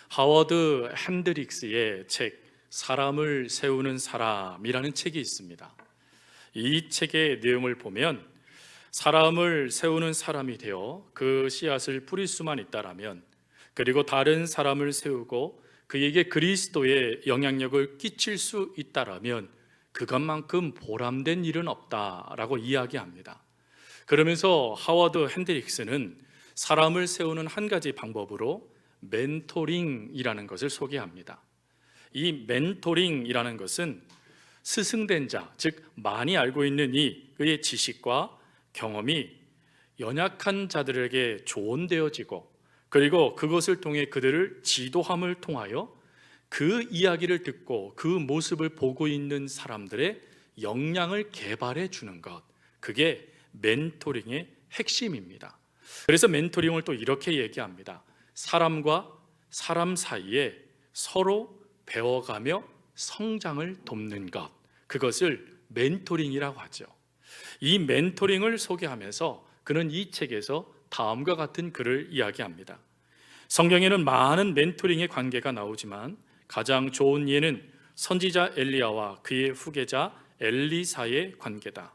하워드 핸드릭스의 책 사람을 세우는 사람이라는 책이 있습니다. 이 책의 내용을 보면 사람을 세우는 사람이 되어 그 씨앗을 뿌릴 수만 있다라면, 그리고 다른 사람을 세우고 그에게 그리스도의 영향력을 끼칠 수 있다라면 그것만큼 보람된 일은 없다라고 이야기합니다. 그러면서 하워드 핸드릭스는 사람을 세우는 한 가지 방법으로 멘토링이라는 것을 소개합니다. 이 멘토링이라는 것은 스승된 자, 즉 많이 알고 있는 그의 지식과 경험이 연약한 자들에게 조언되어지고, 그리고 그것을 통해 그들을 지도함을 통하여 그 이야기를 듣고 그 모습을 보고 있는 사람들의 역량을 개발해 주는 것, 그게 멘토링의 핵심입니다. 그래서 멘토링을 또 이렇게 얘기합니다. 사람과 사람 사이에 서로 배워가며 성장을 돕는 것, 그것을 멘토링이라고 하죠. 이 멘토링을 소개하면서 그는 이 책에서 다음과 같은 글을 이야기합니다. 성경에는 많은 멘토링의 관계가 나오지만 가장 좋은 예는 선지자 엘리야와 그의 후계자 엘리사의 관계다.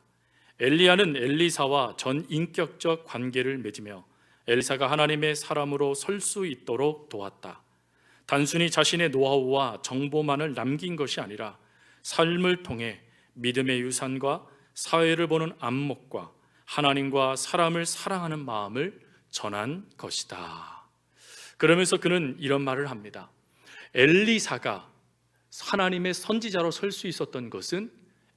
엘리야는 엘리사와 전인격적 관계를 맺으며 엘리사가 하나님의 사람으로 설 수 있도록 도왔다. 단순히 자신의 노하우와 정보만을 남긴 것이 아니라 삶을 통해 믿음의 유산과 사회를 보는 안목과 하나님과 사람을 사랑하는 마음을 전한 것이다. 그러면서 그는 이런 말을 합니다. 엘리사가 하나님의 선지자로 설 수 있었던 것은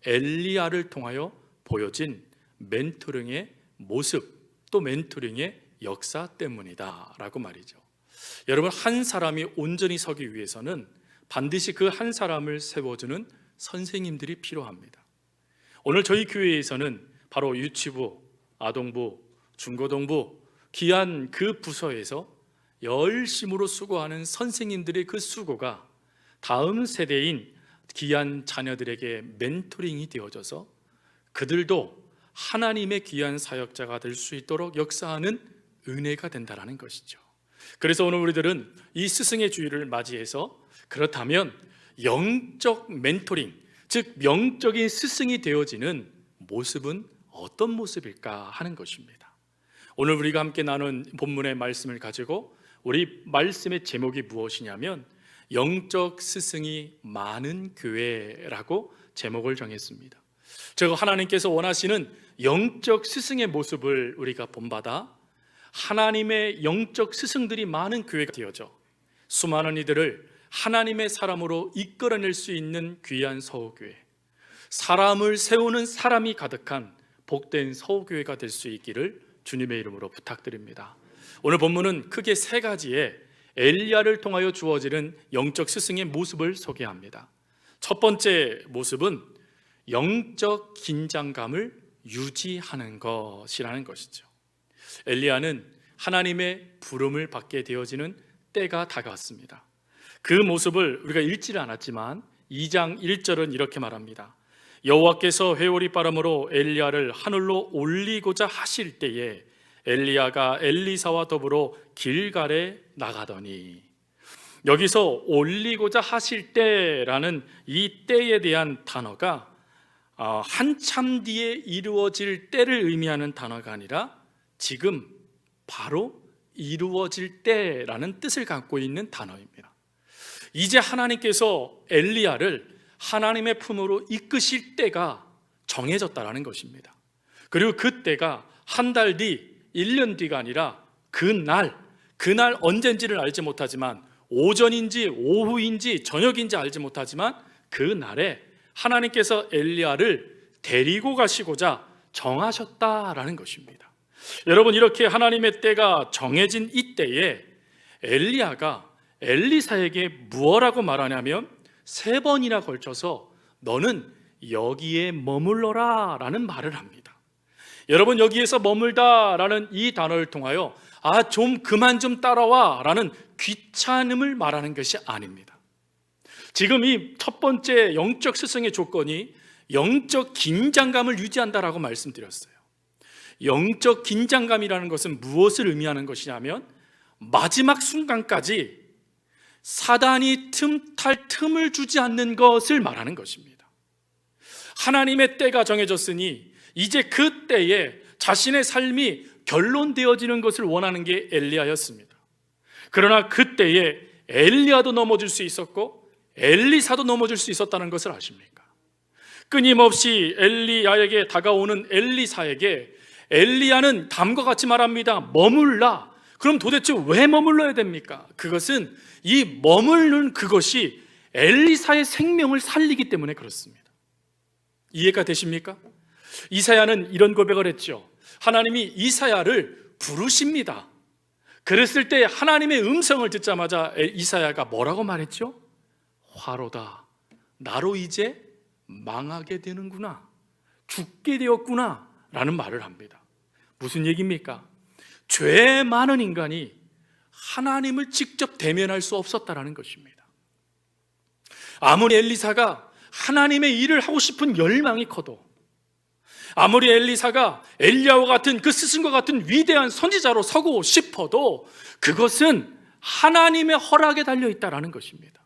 엘리야를 통하여 보여진 멘토링의 모습, 또 멘토링의 역사 때문이다 라고 말이죠. 여러분, 한 사람이 온전히 서기 위해서는 반드시 그 한 사람을 세워주는 선생님들이 필요합니다. 오늘 저희 교회에서는 바로 유치부, 아동부, 중고등부, 귀한 그 부서에서 열심으로 수고하는 선생님들의 그 수고가 다음 세대인 귀한 자녀들에게 멘토링이 되어져서 그들도 하나님의 귀한 사역자가 될 수 있도록 역사하는 은혜가 된다는 것이죠. 그래서 오늘 우리들은 이 스승의 주일을 맞이해서, 그렇다면 영적 멘토링, 즉 영적인 스승이 되어지는 모습은 어떤 모습일까 하는 것입니다. 오늘 우리가 함께 나눈 본문의 말씀을 가지고 우리 말씀의 제목이 무엇이냐면 영적 스승이 많은 교회라고 제목을 정했습니다. 즉 하나님께서 원하시는 영적 스승의 모습을 우리가 본받아 하나님의 영적 스승들이 많은 교회가 되어져 수많은 이들을 하나님의 사람으로 이끌어낼 수 있는 귀한 서우교회, 사람을 세우는 사람이 가득한 복된 서우교회가 될 수 있기를 주님의 이름으로 부탁드립니다. 오늘 본문은 크게 세 가지의 엘리야를 통하여 주어지는 영적 스승의 모습을 소개합니다. 첫 번째 모습은 영적 긴장감을 유지하는 것이라는 것이죠. 엘리야는 하나님의 부름을 받게 되어지는 때가 다가왔습니다. 그 모습을 우리가 읽지를 않았지만 2장 1절은 이렇게 말합니다. 여호와께서 회오리 바람으로 엘리야를 하늘로 올리고자 하실 때에 엘리야가 엘리사와 더불어 길갈에 나가더니, 여기서 올리고자 하실 때라는 이 때에 대한 단어가 한참 뒤에 이루어질 때를 의미하는 단어가 아니라 지금 바로 이루어질 때라는 뜻을 갖고 있는 단어입니다. 이제 하나님께서 엘리야를 하나님의 품으로 이끄실 때가 정해졌다라는 것입니다. 그리고 그 때가 한 달 뒤, 1년 뒤가 아니라 그날 언젠지를 알지 못하지만 오전인지 오후인지 저녁인지 알지 못하지만 그날에 하나님께서 엘리야를 데리고 가시고자 정하셨다라는 것입니다. 여러분, 이렇게 하나님의 때가 정해진 이 때에 엘리야가 엘리사에게 무엇라고 말하냐면 3번이나 걸쳐서 너는 여기에 머물러라 라는 말을 합니다. 여러분, 여기에서 머물다라는 이 단어를 통하여 좀 그만 좀 따라와 라는 귀찮음을 말하는 것이 아닙니다. 지금 이 첫 번째 영적 스승의 조건이 영적 긴장감을 유지한다라고 말씀드렸어요. 영적 긴장감이라는 것은 무엇을 의미하는 것이냐면 마지막 순간까지 사단이 틈탈 틈을 주지 않는 것을 말하는 것입니다. 하나님의 때가 정해졌으니 이제 그 때에 자신의 삶이 결론되어지는 것을 원하는 게 엘리야였습니다. 그러나 그 때에 엘리야도 넘어질 수 있었고 엘리사도 넘어질 수 있었다는 것을 아십니까? 끊임없이 엘리야에게 다가오는 엘리사에게 엘리야는 다음과 같이 말합니다. 머물라. 그럼 도대체 왜 머물러야 됩니까? 그것은 이 머무르는 그것이 엘리사의 생명을 살리기 때문에 그렇습니다. 이해가 되십니까? 이사야는 이런 고백을 했죠. 하나님이 이사야를 부르십니다. 그랬을 때 하나님의 음성을 듣자마자 이사야가 뭐라고 말했죠? 화로다. 나로 이제 망하게 되는구나. 죽게 되었구나. 라는 말을 합니다. 무슨 얘기입니까? 죄 많은 인간이 하나님을 직접 대면할 수 없었다라는 것입니다. 아무리 엘리사가 하나님의 일을 하고 싶은 열망이 커도, 아무리 엘리사가 엘리야와 같은 그 스승과 같은 위대한 선지자로 서고 싶어도 그것은 하나님의 허락에 달려있다라는 것입니다.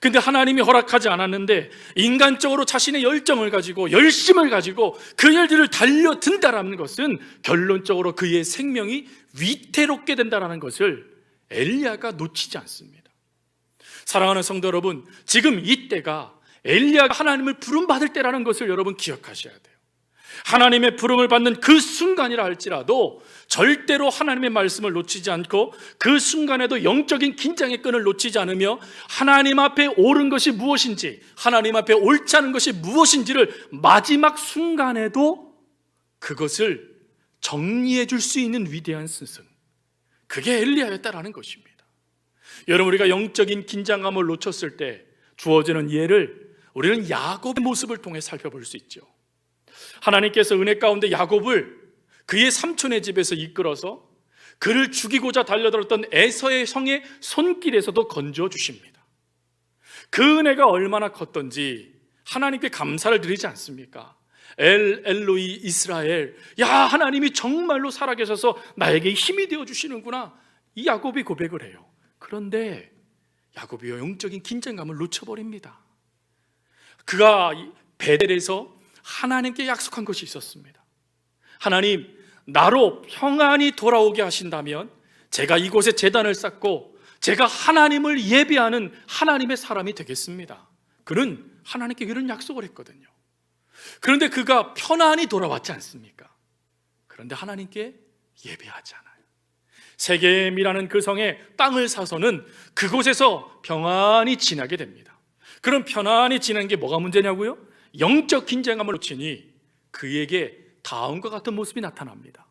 근데 하나님이 허락하지 않았는데 인간적으로 자신의 열정을 가지고 열심을 가지고 그 일들을 달려든다라는 것은 결론적으로 그의 생명이 위태롭게 된다라는 것을 엘리야가 놓치지 않습니다. 사랑하는 성도 여러분, 지금 이때가 엘리야가 하나님을 부름받을 때라는 것을 여러분 기억하셔야 돼요. 하나님의 부름을 받는 그 순간이라 할지라도 절대로 하나님의 말씀을 놓치지 않고 그 순간에도 영적인 긴장의 끈을 놓치지 않으며 하나님 앞에 옳은 것이 무엇인지, 하나님 앞에 옳지 않은 것이 무엇인지를 마지막 순간에도 그것을 정리해 줄 수 있는 위대한 스승, 그게 엘리야였다라는 것입니다. 여러분, 우리가 영적인 긴장감을 놓쳤을 때 주어지는 예를 우리는 야곱의 모습을 통해 살펴볼 수 있죠. 하나님께서 은혜 가운데 야곱을 그의 삼촌의 집에서 이끌어서 그를 죽이고자 달려들었던 에서의 성의 손길에서도 건져 주십니다. 그 은혜가 얼마나 컸던지 하나님께 감사를 드리지 않습니까? 엘로이 이스라엘, 야, 하나님이 정말로 살아계셔서 나에게 힘이 되어 주시는구나, 이 야곱이 고백을 해요. 그런데 야곱이 영적인 긴장감을 놓쳐버립니다. 그가 베델에서 하나님께 약속한 것이 있었습니다. 하나님, 나로 평안히 돌아오게 하신다면 제가 이곳에 제단을 쌓고 제가 하나님을 예배하는 하나님의 사람이 되겠습니다. 그는 하나님께 이런 약속을 했거든요. 그런데 그가 편안히 돌아왔지 않습니까? 그런데 하나님께 예배하지 않아요. 세겜이라는 그 성에 땅을 사서는 그곳에서 평안히 지나게 됩니다. 그럼 편안히 지내는 게 뭐가 문제냐고요? 영적 긴장감을 놓치니 그에게 다음과 같은 모습이 나타납니다.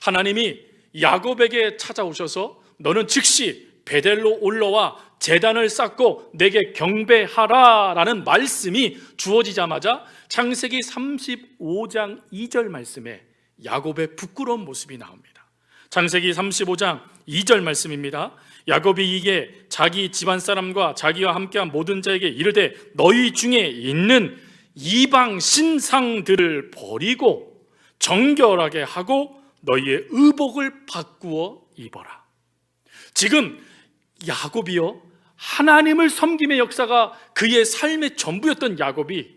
하나님이 야곱에게 찾아오셔서 너는 즉시 베델로 올라와 제단을 쌓고 내게 경배하라 라는 말씀이 주어지자마자 창세기 35장 2절 말씀에 야곱의 부끄러운 모습이 나옵니다. 창세기 35장 2절 말씀입니다. 야곱이 이게 자기 집안 사람과 자기와 함께한 모든 자에게 이르되 너희 중에 있는 이방 신상들을 버리고 정결하게 하고 너희의 의복을 바꾸어 입어라. 지금 야곱이요, 하나님을 섬김의 역사가 그의 삶의 전부였던 야곱이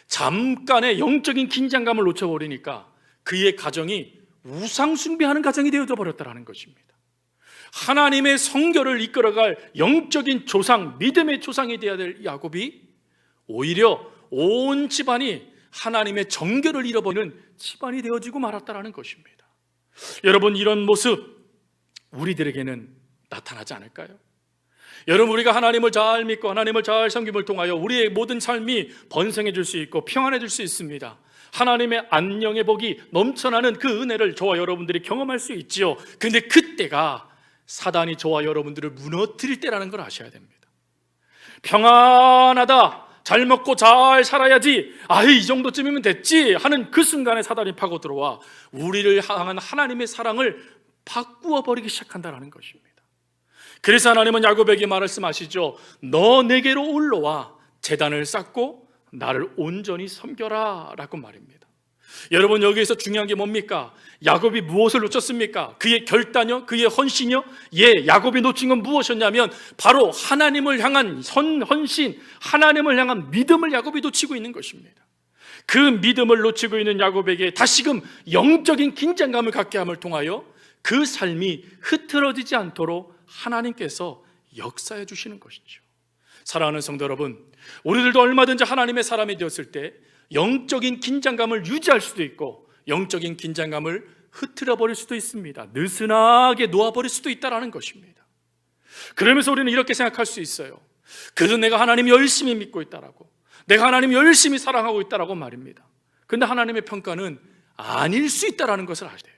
잠깐의 영적인 긴장감을 놓쳐버리니까 그의 가정이 우상 숭배하는 가정이 되어져 버렸다는 것입니다. 하나님의 성결을 이끌어갈 영적인 조상, 믿음의 조상이 되어야 될 야곱이 오히려 온 집안이 하나님의 정결을 잃어버리는 집안이 되어지고 말았다는 것입니다. 여러분, 이런 모습 우리들에게는 나타나지 않을까요? 여러분, 우리가 하나님을 잘 믿고 하나님을 잘 섬김을 통하여 우리의 모든 삶이 번성해질 수 있고 평안해질 수 있습니다. 하나님의 안녕의 복이 넘쳐나는 그 은혜를 저와 여러분들이 경험할 수 있지요. 근데 그때가 사단이 저와 여러분들을 무너뜨릴 때라는 걸 아셔야 됩니다. 평안하다, 잘 먹고 잘 살아야지, 이 정도쯤이면 됐지 하는 그 순간에 사단이 파고 들어와 우리를 향한 하나님의 사랑을 바꾸어 버리기 시작한다는 것입니다. 그래서 하나님은 야곱에게 말씀하시죠. 너 내게로 올라와 제단을 쌓고 나를 온전히 섬겨라 라고 말입니다. 여러분, 여기에서 중요한 게 뭡니까? 야곱이 무엇을 놓쳤습니까? 그의 결단이요? 그의 헌신이요? 예, 야곱이 놓친 건 무엇이었냐면 바로 하나님을 향한 헌신, 하나님을 향한 믿음을 야곱이 놓치고 있는 것입니다. 그 믿음을 놓치고 있는 야곱에게 다시금 영적인 긴장감을 갖게 함을 통하여 그 삶이 흐트러지지 않도록 하나님께서 역사해 주시는 것이죠. 사랑하는 성도 여러분, 우리들도 얼마든지 하나님의 사람이 되었을 때 영적인 긴장감을 유지할 수도 있고 영적인 긴장감을 흐트러 버릴 수도 있습니다. 느슨하게 놓아버릴 수도 있다는 것입니다. 그러면서 우리는 이렇게 생각할 수 있어요. 그래서 내가 하나님 열심히 믿고 있다라고, 내가 하나님 열심히 사랑하고 있다라고 말입니다. 그런데 하나님의 평가는 아닐 수 있다는 것을 아셔야 돼요.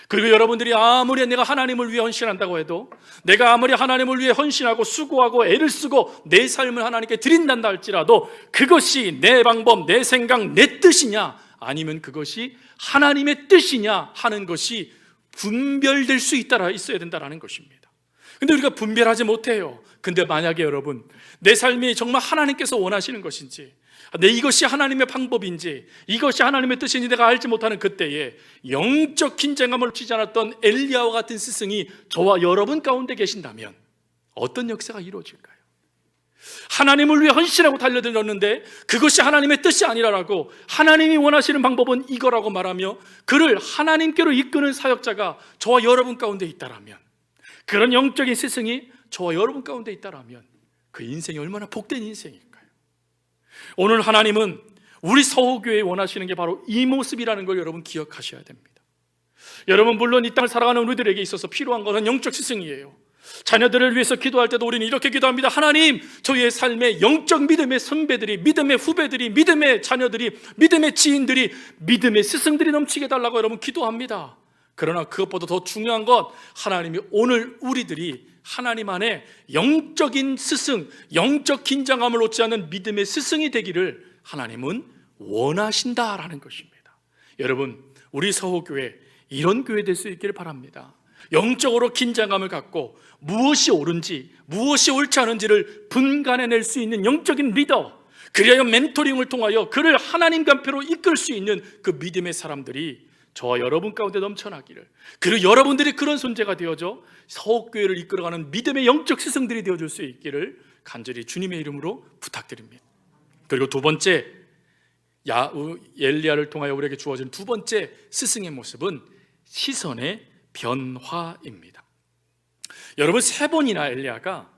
그리고 여러분들이 아무리 내가 하나님을 위해 헌신한다고 해도, 내가 아무리 하나님을 위해 헌신하고 수고하고 애를 쓰고 내 삶을 하나님께 드린단다 할지라도 그것이 내 방법, 내 생각, 내 뜻이냐 아니면 그것이 하나님의 뜻이냐 하는 것이 분별될 수 있어야 된다는 것입니다. 근데 우리가 분별하지 못해요. 근데 만약에 여러분, 내 삶이 정말 하나님께서 원하시는 것인지, 이것이 하나님의 방법인지, 이것이 하나님의 뜻인지 내가 알지 못하는 그때에 영적 긴장감을 놓치지 않았던 엘리야와 같은 스승이 저와 여러분 가운데 계신다면 어떤 역사가 이루어질까요? 하나님을 위해 헌신하고 달려들었는데 그것이 하나님의 뜻이 아니라고, 하나님이 원하시는 방법은 이거라고 말하며 그를 하나님께로 이끄는 사역자가 저와 여러분 가운데 있다라면, 그런 영적인 스승이 저와 여러분 가운데 있다라면 그 인생이 얼마나 복된 인생일까요? 오늘 하나님은 우리 서호교회에 원하시는 게 바로 이 모습이라는 걸 여러분 기억하셔야 됩니다. 여러분, 물론 이 땅을 살아가는 우리들에게 있어서 필요한 것은 영적 스승이에요. 자녀들을 위해서 기도할 때도 우리는 이렇게 기도합니다. 하나님, 저희의 삶에 영적 믿음의 선배들이, 믿음의 후배들이, 믿음의 자녀들이, 믿음의 지인들이, 믿음의 스승들이 넘치게 해달라고 여러분 기도합니다. 그러나 그것보다 더 중요한 건 하나님이 오늘 우리들이 하나님 안에 영적인 스승, 영적 긴장감을 놓지 않는 믿음의 스승이 되기를 하나님은 원하신다라는 것입니다. 여러분, 우리 서호교회 이런 교회 될 수 있기를 바랍니다. 영적으로 긴장감을 갖고 무엇이 옳은지 무엇이 옳지 않은지를 분간해낼 수 있는 영적인 리더, 그리하여 멘토링을 통하여 그를 하나님 간표로 이끌 수 있는 그 믿음의 사람들이 저와 여러분 가운데 넘쳐나기를, 그리고 여러분들이 그런 존재가 되어져 서호교회를 이끌어가는 믿음의 영적 스승들이 되어줄 수 있기를 간절히 주님의 이름으로 부탁드립니다. 그리고 두 번째, 엘리야를 통하여 우리에게 주어진 두 번째 스승의 모습은 시선의 변화입니다. 여러분, 세 번이나 엘리야가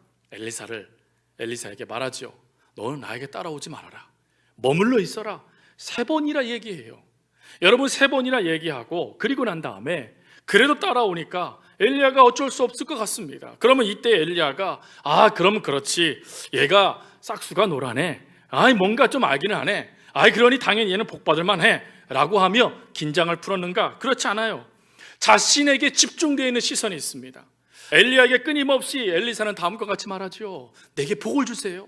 엘리사에게 말하죠. 너는 나에게 따라오지 말아라, 머물러 있어라. 세 번이나 얘기해요. 여러분, 세 번이나 얘기하고 그리고 난 다음에 그래도 따라오니까 엘리야가 어쩔 수 없을 것 같습니다. 그러면 이때 엘리야가 그러면 그렇지, 얘가 싹수가 노라네, 뭔가 좀 알기는 하네, 그러니 당연히 얘는 복받을 만해 라고 하며 긴장을 풀었는가? 그렇지 않아요. 자신에게 집중되어 있는 시선이 있습니다. 엘리야에게 끊임없이 엘리사는 다음과 같이 말하죠. 내게 복을 주세요,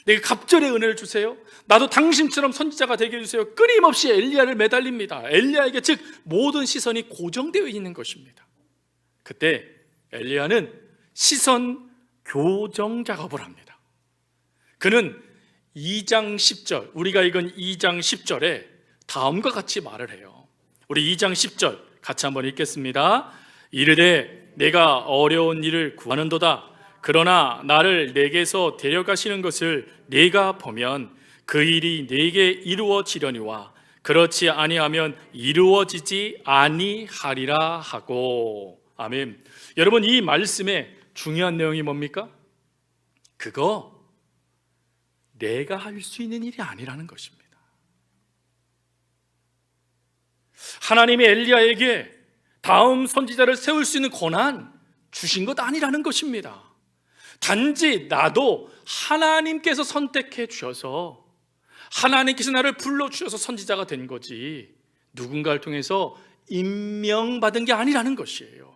내게 갑절의 은혜를 주세요, 나도 당신처럼 선지자가 되게 해주세요. 끊임없이 엘리야를 매달립니다. 엘리야에게 즉 모든 시선이 고정되어 있는 것입니다. 그때 엘리야는 시선 교정 작업을 합니다. 그는 2장 10절, 우리가 읽은 2장 10절에 다음과 같이 말을 해요. 우리 2장 10절 같이 한번 읽겠습니다. 이르되 내가 어려운 일을 구하는도다. 그러나 나를 내게서 데려가시는 것을 내가 보면 그 일이 내게 이루어지려니와 그렇지 아니하면 이루어지지 아니하리라 하고. 아멘. 여러분, 이 말씀의 중요한 내용이 뭡니까? 그거 내가 할 수 있는 일이 아니라는 것입니다. 하나님이 엘리야에게 다음 선지자를 세울 수 있는 권한 주신 것 아니라는 것입니다. 단지 나도 하나님께서 선택해 주셔서, 하나님께서 나를 불러주셔서 선지자가 된 거지, 누군가를 통해서 임명받은 게 아니라는 것이에요.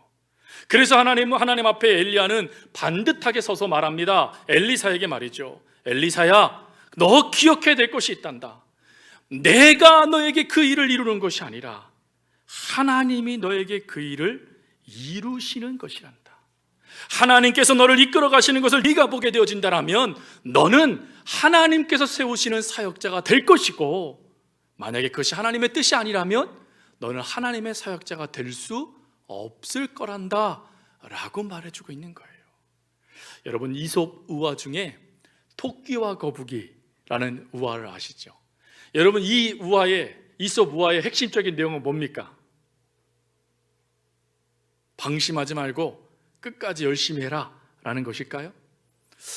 그래서 하나님 앞에 엘리야는 반듯하게 서서 말합니다. 엘리사에게 말이죠. 엘리사야, 너 기억해야 될 것이 있단다. 내가 너에게 그 일을 이루는 것이 아니라 하나님이 너에게 그 일을 이루시는 것이란다. 하나님께서 너를 이끌어 가시는 것을 네가 보게 되어진다면 너는 하나님께서 세우시는 사역자가 될 것이고, 만약에 그것이 하나님의 뜻이 아니라면 너는 하나님의 사역자가 될 수 없을 거란다 라고 말해주고 있는 거예요. 여러분, 이솝 우화 중에 토끼와 거북이라는 우화를 아시죠? 여러분, 이 이솝 우화의 핵심적인 내용은 뭡니까? 방심하지 말고 끝까지 열심히 해라 라는 것일까요?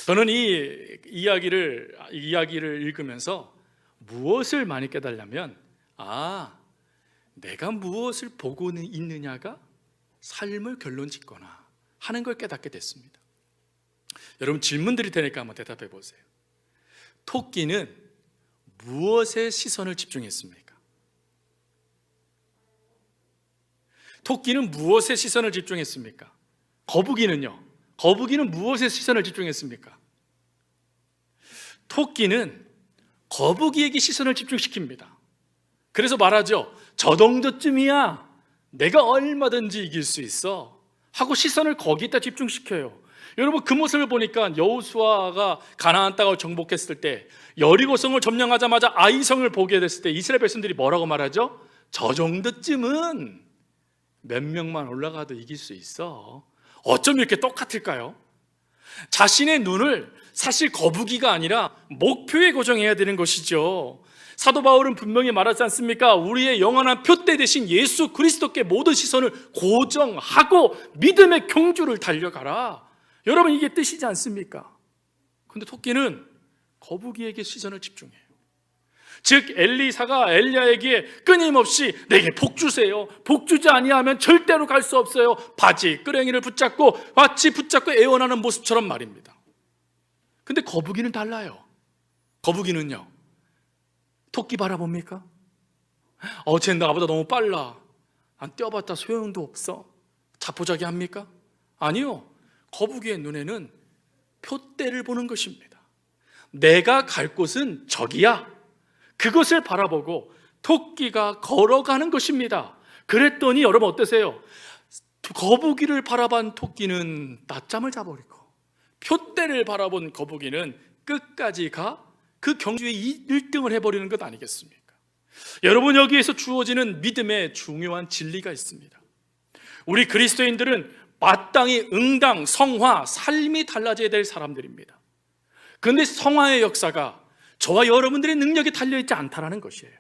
저는 이 이야기를 읽으면서 무엇을 많이 깨달냐면, 내가 무엇을 보고 있느냐가 삶을 결론 짓거나 하는 걸 깨닫게 됐습니다. 여러분, 질문 드릴 테니까 한번 대답해 보세요. 토끼는 무엇에 시선을 집중했습니까? 토끼는 무엇에 시선을 집중했습니까? 거북이는요? 거북이는 무엇에 시선을 집중했습니까? 토끼는 거북이에게 시선을 집중시킵니다. 그래서 말하죠. 저 정도쯤이야 내가 얼마든지 이길 수 있어 하고 시선을 거기에다 집중시켜요. 여러분, 그 모습을 보니까 여호수아가 가나안 땅을 정복했을 때, 여리고성을 점령하자마자 아이성을 보게 됐을 때 이스라엘 백성들이 뭐라고 말하죠? 저 정도쯤은 몇 명만 올라가도 이길 수 있어. 어쩜 이렇게 똑같을까요? 자신의 눈을 사실 거북이가 아니라 목표에 고정해야 되는 것이죠. 사도 바울은 분명히 말하지 않습니까? 우리의 영원한 표대 대신 예수 그리스도께 모든 시선을 고정하고 믿음의 경주를 달려가라. 여러분, 이게 뜻이지 않습니까? 그런데 토끼는 거북이에게 시선을 집중해요. 즉, 엘리사가 엘리야에게 끊임없이 내게 복 주세요, 복 주지 아니하면 절대로 갈 수 없어요, 바지 끄랭이를 붙잡고 마치 붙잡고 애원하는 모습처럼 말입니다. 근데 거북이는 달라요. 거북이는요, 토끼 바라봅니까? 쟤는 나보다 너무 빨라, 안 뛰어봤자 소용도 없어, 자포자기 합니까? 아니요. 거북이의 눈에는 표대를 보는 것입니다. 내가 갈 곳은 저기야, 그것을 바라보고 토끼가 걸어가는 것입니다. 그랬더니 여러분 어떠세요? 거북이를 바라본 토끼는 낮잠을 자버리고 표대를 바라본 거북이는 끝까지 가 그 경주에 1등을 해버리는 것 아니겠습니까? 여러분, 여기에서 주어지는 믿음의 중요한 진리가 있습니다. 우리 그리스도인들은 마땅히 응당, 성화, 삶이 달라져야 될 사람들입니다. 그런데 성화의 역사가 저와 여러분들의 능력에 달려있지 않다는 것이에요.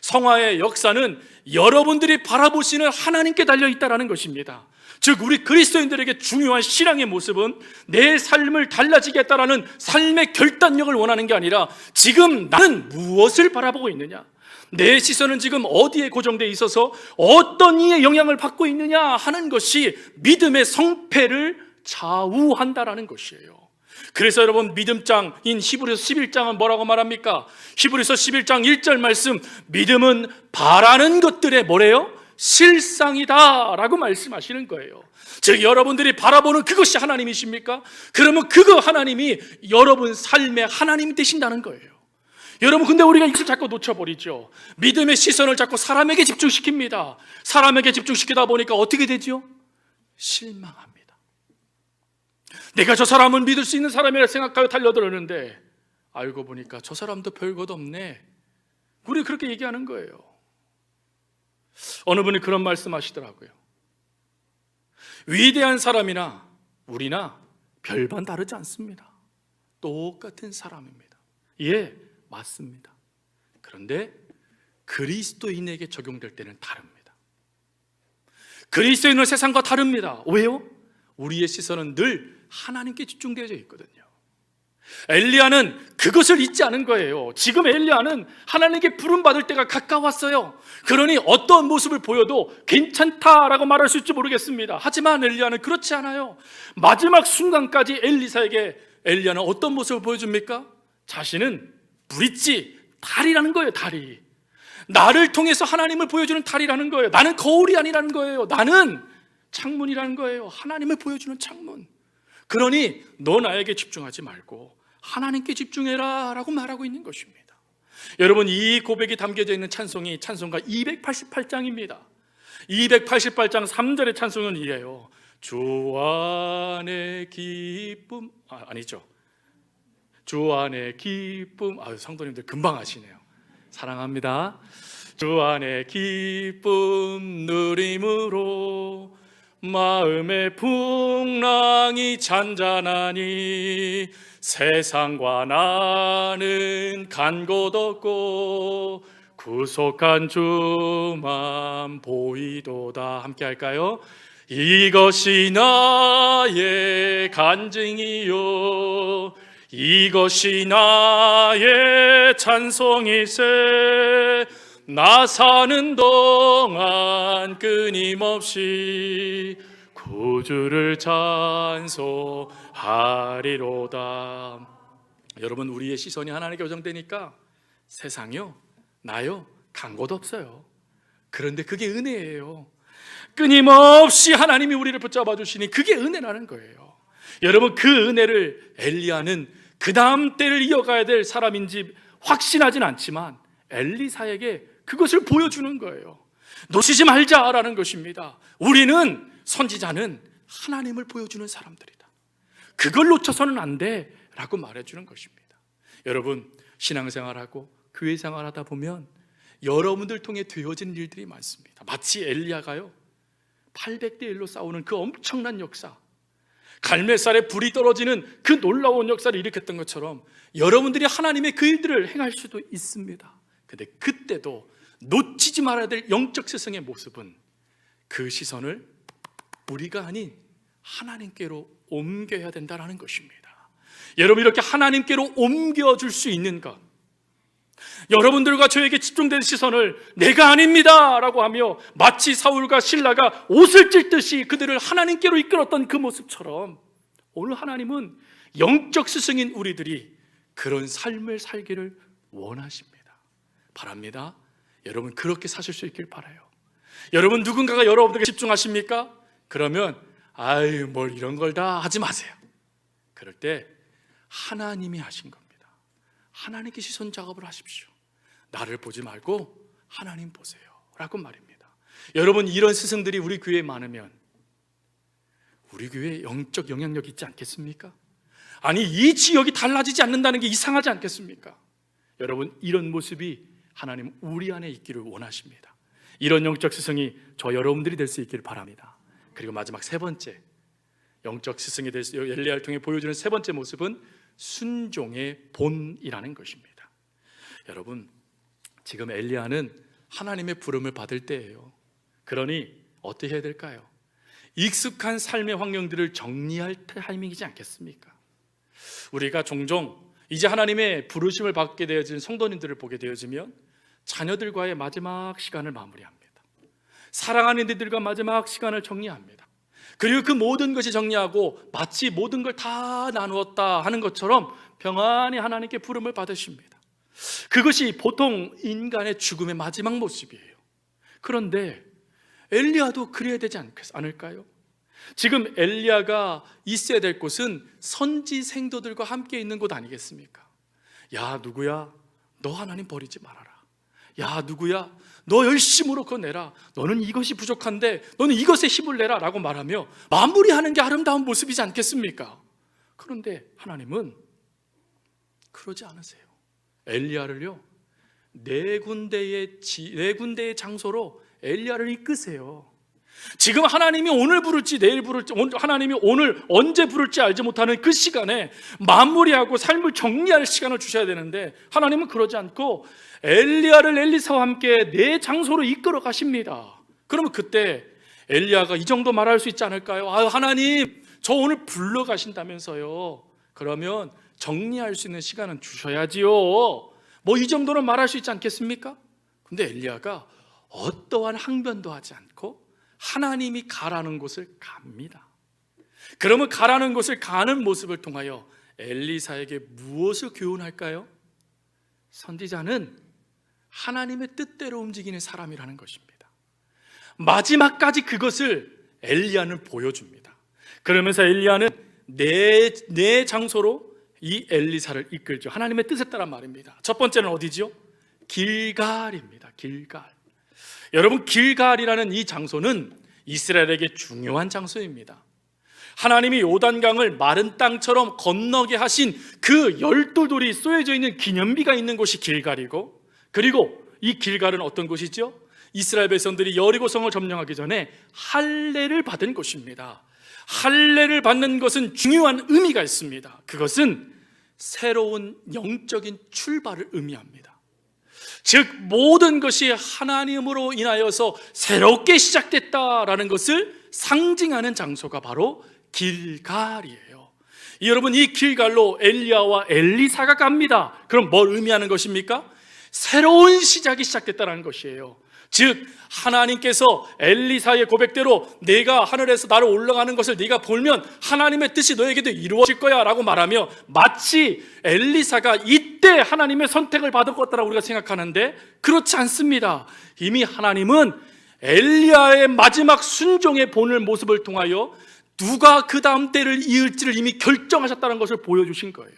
성화의 역사는 여러분들이 바라보시는 하나님께 달려있다는 것입니다. 즉, 우리 그리스도인들에게 중요한 신앙의 모습은 내 삶을 달라지게 했다라는 삶의 결단력을 원하는 게 아니라 지금 나는 무엇을 바라보고 있느냐, 내 시선은 지금 어디에 고정되어 있어서 어떤 이의 영향을 받고 있느냐 하는 것이 믿음의 성패를 좌우한다라는 것이에요. 그래서 여러분, 믿음장인 히브리서 11장은 뭐라고 말합니까? 히브리서 11장 1절 말씀, 믿음은 바라는 것들의 뭐래요? 실상이다 라고 말씀하시는 거예요. 즉, 여러분들이 바라보는 그것이 하나님이십니까? 그러면 그거 하나님이 여러분 삶의 하나님이 되신다는 거예요. 여러분, 근데 우리가 이것을 자꾸 놓쳐버리죠. 믿음의 시선을 자꾸 사람에게 집중시킵니다. 사람에게 집중시키다 보니까 어떻게 되죠? 실망합니다. 내가 저 사람을 믿을 수 있는 사람이라 생각하여 달려들었는데 알고 보니까 저 사람도 별것 없네. 우리 그렇게 얘기하는 거예요. 어느 분이 그런 말씀하시더라고요. 위대한 사람이나 우리나 별반 다르지 않습니다. 똑같은 사람입니다. 예, 맞습니다. 그런데 그리스도인에게 적용될 때는 다릅니다. 그리스도인은 세상과 다릅니다. 왜요? 우리의 시선은 늘 하나님께 집중되어 있거든요. 엘리야는 그것을 잊지 않은 거예요. 지금 엘리야는 하나님께 부름받을 때가 가까웠어요. 그러니 어떤 모습을 보여도 괜찮다라고 말할 수 있을지 모르겠습니다. 하지만 엘리야는 그렇지 않아요. 마지막 순간까지 엘리야는 어떤 모습을 보여줍니까? 자신은 브릿지, 달이라는 거예요. 달이, 나를 통해서 하나님을 보여주는 달이라는 거예요. 나는 거울이 아니라는 거예요. 나는 창문이라는 거예요. 하나님을 보여주는 창문. 그러니 너 나에게 집중하지 말고 하나님께 집중해라 라고 말하고 있는 것입니다. 여러분, 이 고백이 담겨져 있는 찬송이 찬송가 288장입니다 288장 3절의 찬송은 이래요. 주 안의 기쁨, 아니죠, 주 안의 기쁨. 성도님들 금방 아시네요. 사랑합니다. 주 안에 기쁨 누림으로 마음의 풍랑이 잔잔하니 세상과 나는 간 곳 없고 구속한 주만 보이도다. 함께 할까요? 이것이 나의 간증이요 이것이 나의 찬송이세 나 사는 동안 끊임없이 구주를 찬송하리로다. 여러분, 우리의 시선이 하나님께 고정되니까 세상이요 나요 간 곳 없어요. 그런데 그게 은혜예요. 끊임없이 하나님이 우리를 붙잡아 주시니 그게 은혜라는 거예요. 여러분, 그 은혜를 엘리야는 그 다음 때를 이어가야 될 사람인지 확신하진 않지만 엘리사에게 그것을 보여주는 거예요. 놓치지 말자라는 것입니다. 우리는, 선지자는 하나님을 보여주는 사람들이다. 그걸 놓쳐서는 안 돼 라고 말해주는 것입니다. 여러분, 신앙생활하고 교회생활하다 보면 여러분들 통해 되어진 일들이 많습니다. 마치 엘리야가요 800대 1로 싸우는 그 엄청난 역사, 갈멜살에 불이 떨어지는 그 놀라운 역사를 일으켰던 것처럼 여러분들이 하나님의 그 일들을 행할 수도 있습니다. 근데 그때도 놓치지 말아야 될 영적 스승의 모습은 그 시선을 우리가 아닌 하나님께로 옮겨야 된다는 것입니다. 여러분, 이렇게 하나님께로 옮겨줄 수 있는 것, 여러분들과 저에게 집중된 시선을 내가 아닙니다 라고 하며 마치 사울과 실라가 옷을 찢듯이 그들을 하나님께로 이끌었던 그 모습처럼 오늘 하나님은 영적 스승인 우리들이 그런 삶을 살기를 원하십니다. 바랍니다. 여러분, 그렇게 사실 수 있길 바라요. 여러분, 누군가가 여러분들에게 집중하십니까? 그러면 아유 뭘 이런 걸 다 하지 마세요. 그럴 때 하나님이 하신 겁니다. 하나님께 시선 작업을 하십시오. 나를 보지 말고 하나님 보세요 라고 말입니다. 여러분, 이런 스승들이 우리 교회에 많으면 우리 교회에 영적 영향력이 있지 않겠습니까? 아니, 이 지역이 달라지지 않는다는 게 이상하지 않겠습니까? 여러분, 이런 모습이 하나님 우리 안에 있기를 원하십니다. 이런 영적 스승이 저 여러분들이 될 수 있기를 바랍니다. 그리고 마지막 세 번째, 영적 스승이 될 수, 엘리야를 통해 보여주는 세 번째 모습은 순종의 본이라는 것입니다. 여러분, 지금 엘리야는 하나님의 부름을 받을 때예요. 그러니 어떻게 해야 될까요? 익숙한 삶의 환경들을 정리할 타이밍이지 않겠습니까? 우리가 종종 이제 하나님의 부르심을 받게 되어진 성도님들을 보게 되어지면 자녀들과의 마지막 시간을 마무리합니다. 사랑하는 이들과 마지막 시간을 정리합니다. 그리고 그 모든 것이 정리하고 마치 모든 걸 다 나누었다 하는 것처럼 평안히 하나님께 부름을 받으십니다. 그것이 보통 인간의 죽음의 마지막 모습이에요. 그런데 엘리야도 그래야 되지 않을까요? 지금 엘리야가 있어야 될 곳은 선지 생도들과 함께 있는 곳 아니겠습니까? 야, 누구야, 너 하나님 버리지 말아라. 야, 누구야, 너 열심으로 그거 내라. 너는 이것이 부족한데 너는 이것에 힘을 내라 라고 말하며 마무리하는 게 아름다운 모습이지 않겠습니까? 그런데 하나님은 그러지 않으세요. 엘리야를요 네 군데의 장소로 엘리야를 이끄세요. 지금 하나님이 오늘 부를지 내일 부를지, 하나님이 오늘 언제 부를지 알지 못하는 그 시간에 마무리하고 삶을 정리할 시간을 주셔야 되는데 하나님은 그러지 않고 엘리야를 엘리사와 함께 네 장소로 이끌어 가십니다. 그러면 그때 엘리야가 이 정도 말할 수 있지 않을까요? 아, 하나님 저 오늘 불러 가신다면서요. 그러면 정리할 수 있는 시간은 주셔야지요. 뭐 이 정도는 말할 수 있지 않겠습니까? 근데 엘리야가 어떠한 항변도 하지 않고 하나님이 가라는 곳을 갑니다. 그러면 가라는 곳을 가는 모습을 통하여 엘리사에게 무엇을 교훈할까요? 선지자는 하나님의 뜻대로 움직이는 사람이라는 것입니다. 마지막까지 그것을 엘리야는 보여줍니다. 그러면서 엘리야는 네 장소로 이 엘리사를 이끌죠. 하나님의 뜻에 따라 말입니다. 첫 번째는 어디죠? 길갈입니다. 길갈. 여러분, 길갈이라는 이 장소는 이스라엘에게 중요한 장소입니다. 하나님이 요단강을 마른 땅처럼 건너게 하신 그 12돌이 쏘여져 있는 기념비가 있는 곳이 길갈이고, 그리고 이 길갈은 어떤 곳이죠? 이스라엘 백성들이 여리고성을 점령하기 전에 할례를 받은 곳입니다. 할례를 받는 것은 중요한 의미가 있습니다. 그것은 새로운 영적인 출발을 의미합니다. 즉 모든 것이 하나님으로 인하여서 새롭게 시작됐다라는 것을 상징하는 장소가 바로 길갈이에요. 여러분, 이 길갈로 엘리야와 엘리사가 갑니다. 그럼 뭘 의미하는 것입니까? 새로운 시작이 시작됐다는 것이에요. 즉 하나님께서 엘리사의 고백대로 내가 하늘에서 나를 올라가는 것을 네가 보면 하나님의 뜻이 너에게도 이루어질 거야 라고 말하며, 마치 엘리사가 이때 하나님의 선택을 받을 것이라고 우리가 생각하는데 그렇지 않습니다. 이미 하나님은 엘리야의 마지막 순종의 보는 모습을 통하여 누가 그 다음 때를 이을지를 이미 결정하셨다는 것을 보여주신 거예요.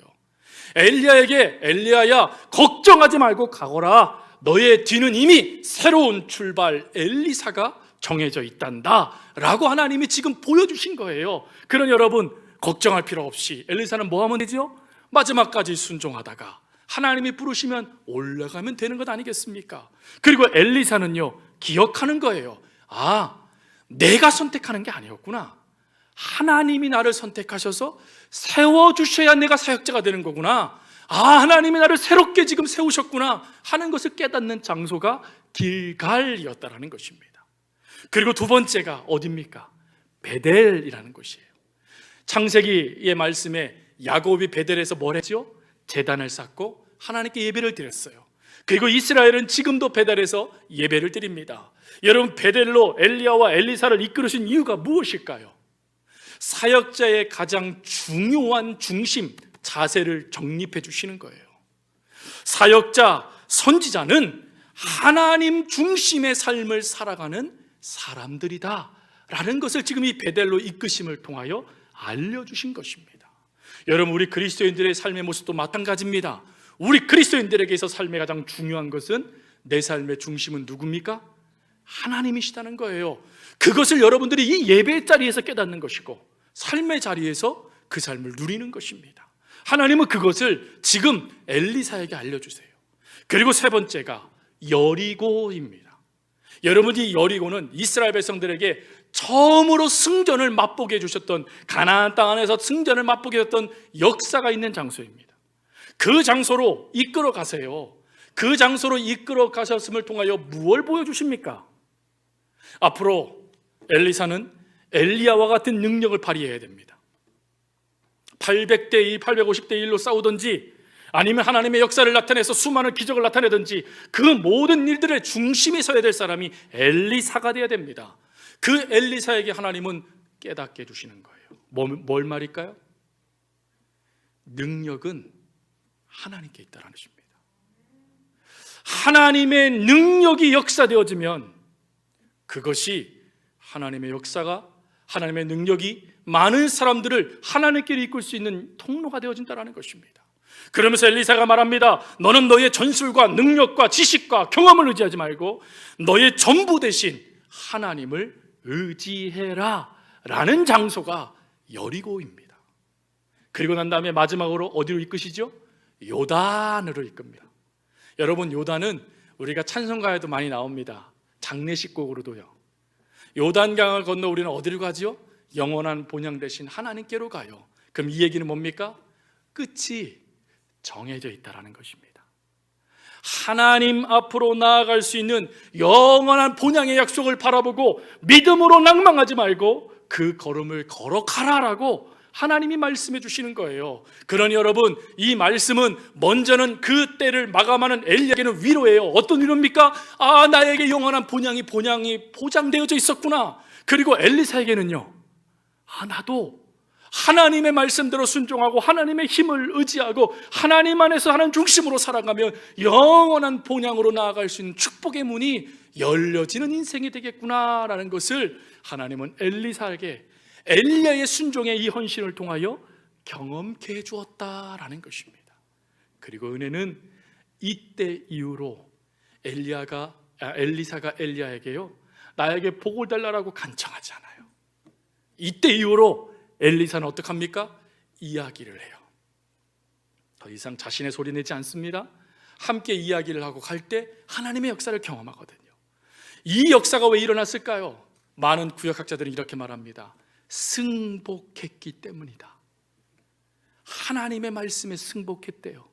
엘리야에게 엘리야야 걱정하지 말고 가거라, 너의 뒤는 이미 새로운 출발 엘리사가 정해져 있단다 라고 하나님이 지금 보여주신 거예요. 그러니 여러분 걱정할 필요 없이 엘리사는 뭐 하면 되죠? 마지막까지 순종하다가 하나님이 부르시면 올라가면 되는 것 아니겠습니까? 그리고 엘리사는요 기억하는 거예요. 아, 내가 선택하는 게 아니었구나. 하나님이 나를 선택하셔서 세워주셔야 내가 사역자가 되는 거구나. 아, 하나님이 나를 새롭게 지금 세우셨구나 하는 것을 깨닫는 장소가 길갈이었다라는 것입니다. 그리고 두 번째가 어디입니까? 베델이라는 곳이에요. 창세기의 말씀에 야곱이 베델에서 뭘 했죠? 제단을 쌓고 하나님께 예배를 드렸어요. 그리고 이스라엘은 지금도 베델에서 예배를 드립니다. 여러분, 베델로 엘리야와 엘리사를 이끌으신 이유가 무엇일까요? 사역자의 가장 중요한 중심, 자세를 정립해 주시는 거예요. 사역자, 선지자는 하나님 중심의 삶을 살아가는 사람들이다 라는 것을 지금 이 베델로 이끄심을 통하여 알려주신 것입니다. 여러분, 우리 그리스도인들의 삶의 모습도 마찬가지입니다. 우리 그리스도인들에게서 삶의 가장 중요한 것은, 내 삶의 중심은 누굽니까? 하나님이시다는 거예요. 그것을 여러분들이 이 예배의 자리에서 깨닫는 것이고 삶의 자리에서 그 삶을 누리는 것입니다. 하나님은 그것을 지금 엘리사에게 알려주세요. 그리고 세 번째가 여리고입니다. 여러분, 이 여리고는 이스라엘 백성들에게 처음으로 승전을 맛보게 해주셨던, 가나안 땅 안에서 승전을 맛보게 해줬던 역사가 있는 장소입니다. 그 장소로 이끌어 가세요. 그 장소로 이끌어 가셨음을 통하여 무엇을 보여주십니까? 앞으로 엘리사는 엘리야와 같은 능력을 발휘해야 됩니다. 800대 2, 850대 1로 싸우든지 아니면 하나님의 역사를 나타내서 수많은 기적을 나타내든지 그 모든 일들의 중심에 서야 될 사람이 엘리사가 되어야 됩니다. 그 엘리사에게 하나님은 깨닫게 해주시는 거예요. 뭘 말일까요? 능력은 하나님께 있다는 것입니다. 하나님의 능력이 역사되어지면 그것이 하나님의 역사가, 하나님의 능력이 많은 사람들을 하나님께로 이끌 수 있는 통로가 되어진다는 것입니다. 그러면서 엘리사가 말합니다. 너는 너의 전술과 능력과 지식과 경험을 의지하지 말고 너의 전부 대신 하나님을 의지해라 라는 장소가 여리고입니다. 그리고 난 다음에 마지막으로 어디로 이끄시죠? 요단으로 이끕니다. 여러분, 요단은 우리가 찬송가에도 많이 나옵니다. 장례식 곡으로도요. 요단강을 건너 우리는 어디로 가죠? 영원한 본향 되신 하나님께로 가요. 그럼 이 얘기는 뭡니까? 끝이 정해져 있다는 것입니다. 하나님 앞으로 나아갈 수 있는 영원한 본향의 약속을 바라보고 믿음으로 낭망하지 말고 그 걸음을 걸어가라라고 하나님이 말씀해 주시는 거예요. 그러니 여러분, 이 말씀은 먼저는 그 때를 마감하는 엘리야에게는 위로예요. 어떤 위로입니까? 아, 나에게 영원한 본향이 보장되어져 있었구나. 그리고 엘리사에게는요, 아, 나도 하나님의 말씀대로 순종하고 하나님의 힘을 의지하고 하나님 안에서 하나님 중심으로 살아가면 영원한 본향으로 나아갈 수 있는 축복의 문이 열려지는 인생이 되겠구나라는 것을 하나님은 엘리사에게 엘리야의 순종의 이 헌신을 통하여 경험케 해주었다라는 것입니다. 그리고 은혜는 이때 이후로 엘리사가 엘리야에게요, 나에게 복을 달라고 간청하지 않아요. 이때 이후로 엘리사는 어떻게 합니까? 이야기를 해요. 더 이상 자신의 소리 내지 않습니다. 함께 이야기를 하고 갈 때 하나님의 역사를 경험하거든요. 이 역사가 왜 일어났을까요? 많은 구역학자들은 이렇게 말합니다. 승복했기 때문이다. 하나님의 말씀에 승복했대요.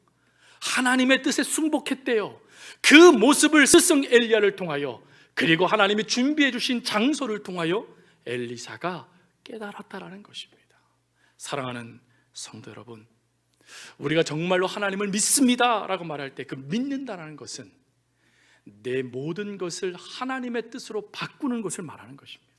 하나님의 뜻에 승복했대요. 그 모습을 스승 엘리야를 통하여, 그리고 하나님이 준비해 주신 장소를 통하여 엘리사가 깨달았다라는 것입니다. 사랑하는 성도 여러분, 우리가 정말로 하나님을 믿습니다 라고 말할 때 그 믿는다라는 것은 내 모든 것을 하나님의 뜻으로 바꾸는 것을 말하는 것입니다.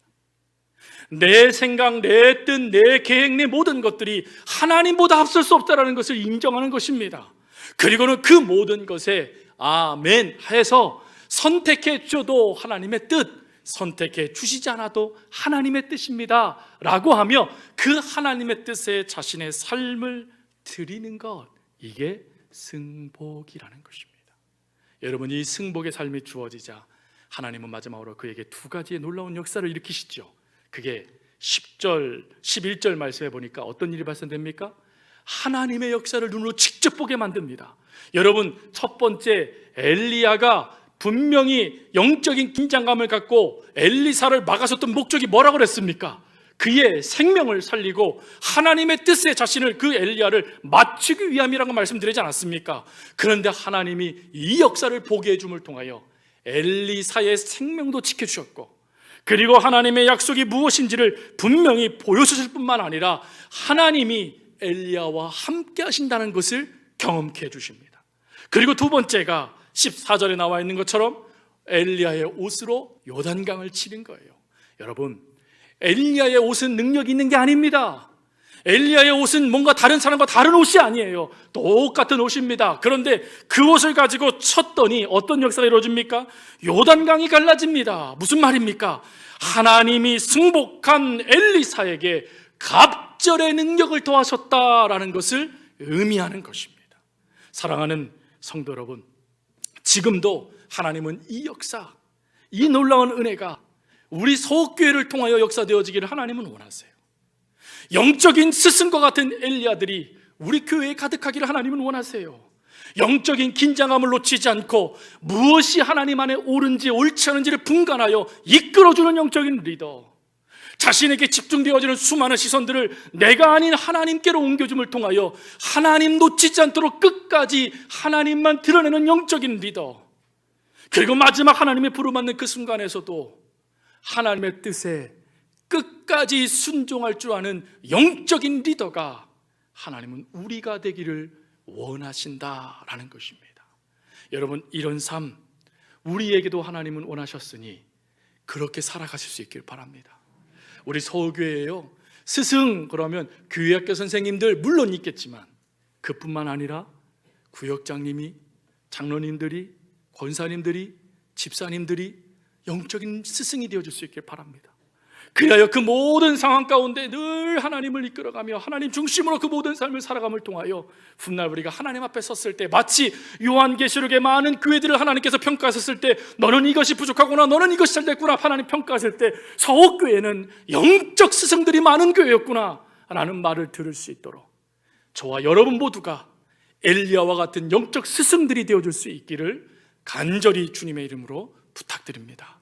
내 생각, 내 뜻, 내 계획, 내 모든 것들이 하나님보다 앞설 수 없다는 것을 인정하는 것입니다. 그리고는 그 모든 것에 아멘 해서 선택해 줘도 하나님의 뜻, 선택해 주시지 않아도 하나님의 뜻입니다 라고 하며 그 하나님의 뜻에 자신의 삶을 드리는 것, 이게 승복이라는 것입니다. 여러분, 이 승복의 삶이 주어지자 하나님은 마지막으로 그에게 두 가지의 놀라운 역사를 일으키시죠. 그게 10절, 11절 말씀에 보니까 어떤 일이 발생됩니까? 하나님의 역사를 눈으로 직접 보게 만듭니다. 여러분, 첫 번째, 엘리야가 분명히 영적인 긴장감을 갖고 엘리사를 막아섰던 목적이 뭐라고 그랬습니까? 그의 생명을 살리고 하나님의 뜻에 자신을, 그 엘리야를 맞추기 위함이라고 말씀드리지 않았습니까? 그런데 하나님이 이 역사를 보게 해줌을 통하여 엘리사의 생명도 지켜주셨고, 그리고 하나님의 약속이 무엇인지를 분명히 보여주실 뿐만 아니라 하나님이 엘리야와 함께 하신다는 것을 경험케 해주십니다. 그리고 두 번째가 14절에 나와 있는 것처럼 엘리야의 옷으로 요단강을 치는 거예요. 여러분, 엘리야의 옷은 능력이 있는 게 아닙니다. 엘리야의 옷은 뭔가 다른 사람과 다른 옷이 아니에요. 똑같은 옷입니다. 그런데 그 옷을 가지고 쳤더니 어떤 역사가 이루어집니까? 요단강이 갈라집니다. 무슨 말입니까? 하나님이 승복한 엘리사에게 갑절의 능력을 더하셨다라는 것을 의미하는 것입니다. 사랑하는 성도 여러분, 지금도 하나님은 이 역사, 이 놀라운 은혜가 우리 서옥교회를 통하여 역사되어지기를 하나님은 원하세요. 영적인 스승과 같은 엘리야들이 우리 교회에 가득하기를 하나님은 원하세요. 영적인 긴장감을 놓치지 않고 무엇이 하나님 안에 옳은지 옳지 않은지를 분간하여 이끌어주는 영적인 리더, 자신에게 집중되어지는 수많은 시선들을 내가 아닌 하나님께로 옮겨줌을 통하여 하나님 놓치지 않도록 끝까지 하나님만 드러내는 영적인 리더, 그리고 마지막 하나님의 부름받는 그 순간에서도 하나님의 뜻에 끝까지 순종할 줄 아는 영적인 리더가 하나님은 우리가 되기를 원하신다라는 것입니다. 여러분, 이런 삶 우리에게도 하나님은 원하셨으니 그렇게 살아가실 수 있길 바랍니다. 우리 서울교회에요, 스승 그러면 교회학교 선생님들 물론 있겠지만 그뿐만 아니라 구역장님이, 장로님들이, 권사님들이, 집사님들이 영적인 스승이 되어줄 수 있길 바랍니다. 그리하여 그 모든 상황 가운데 늘 하나님을 이끌어가며 하나님 중심으로 그 모든 삶을 살아감을 통하여 훗날 우리가 하나님 앞에 섰을 때, 마치 요한계시록의 많은 교회들을 하나님께서 평가하셨을 때 너는 이것이 부족하구나, 너는 이것이 잘됐구나 하나님 평가하실 때 서옥교회는 영적 스승들이 많은 교회였구나 라는 말을 들을 수 있도록 저와 여러분 모두가 엘리야와 같은 영적 스승들이 되어줄 수 있기를 간절히 주님의 이름으로 부탁드립니다.